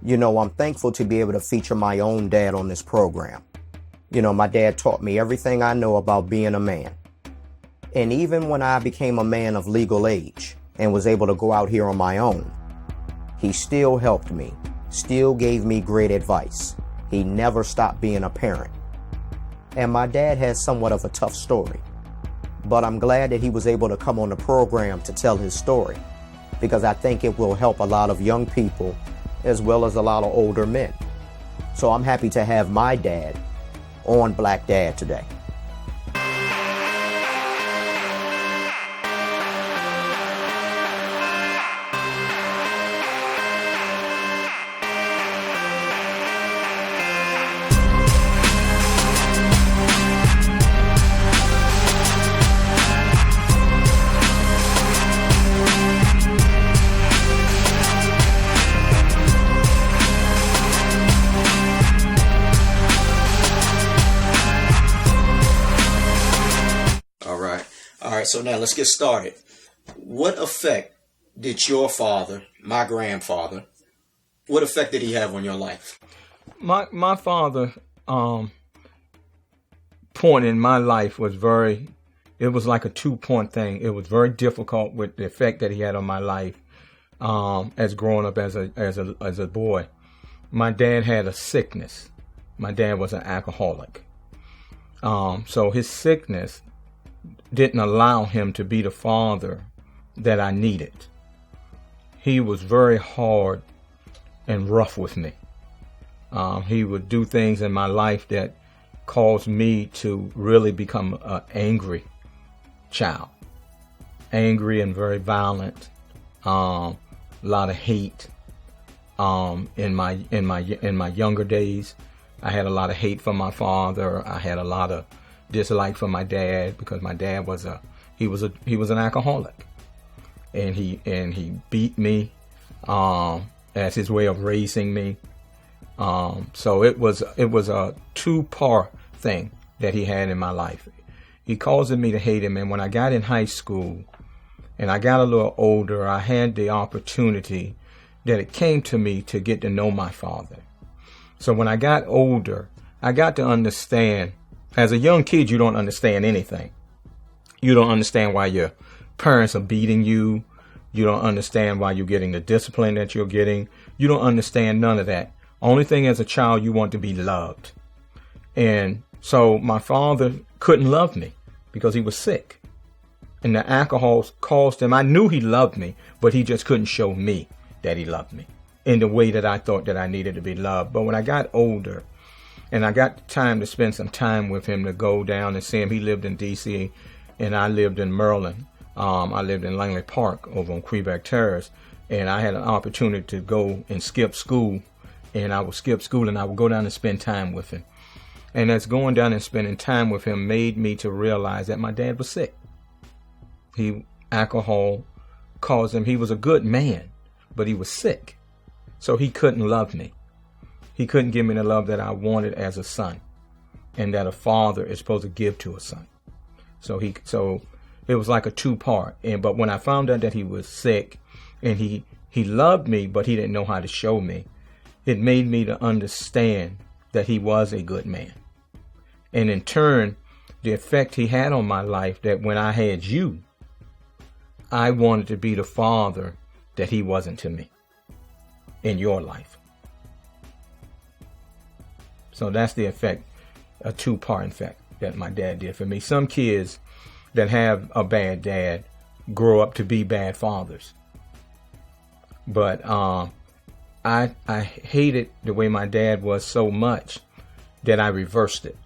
I'm thankful to be able to feature my own dad on this program. My dad taught me everything I know about being a man. And even when I became a man of legal age and was able to go out here on my own, he still helped me, still gave me great advice. He never stopped being a parent. And my dad has somewhat of a tough story, but I'm glad that he was able to come on the program to tell his story, because I think it will help a lot of young people as well as a lot of older men. So I'm happy to have my dad on Black Dad today. All right, so now let's get started. What effect did your father, my grandfather, what effect did he have on your life? My father, point in my life was it was like a 2-point thing. It was very difficult with the effect that he had on my life as growing up as a boy. My dad had a sickness. My dad was an alcoholic. So his sickness didn't allow him to be the father that I needed. He was very hard and rough with me. He would do things in my life that caused me to really become an angry child. Angry and very violent. A lot of hate. In my younger days, I had a lot of hate for my father. I had a lot of dislike for my dad because my dad was an alcoholic, and he beat me as his way of raising me. So it was a 2-part thing that he had in my life. He caused me to hate him, and when I got in high school and I got a little older, I had the opportunity that it came to me to get to know my father. So when I got older, I got to understand. As a young kid, you don't understand anything. You don't understand why your parents are beating you. You don't understand why you're getting the discipline that you're getting. You don't understand none of that. Only thing as a child, you want to be loved. And so my father couldn't love me because he was sick. And the alcohol caused him. I knew he loved me, but he just couldn't show me that he loved me in the way that I thought that I needed to be loved. But when I got older, and I got time to spend some time with him, to go down and see him. He lived in D.C. and I lived in Maryland. I lived in Langley Park over on Quebec Terrace. And I had an opportunity to go and skip school. And I would skip school and I would go down and spend time with him. And as going down and spending time with him made me to realize that my dad was sick. Alcohol caused him. He was a good man, but he was sick. So he couldn't love me. He couldn't give me the love that I wanted as a son, and that a father is supposed to give to a son. So it was like a 2-part. But when I found out that he was sick, and he loved me, but he didn't know how to show me, it made me to understand that he was a good man. And in turn, the effect he had on my life, that when I had you, I wanted to be the father that he wasn't to me in your life. So that's the effect, a 2-part effect that my dad did for me. Some kids that have a bad dad grow up to be bad fathers. But I hated the way my dad was so much that I reversed it.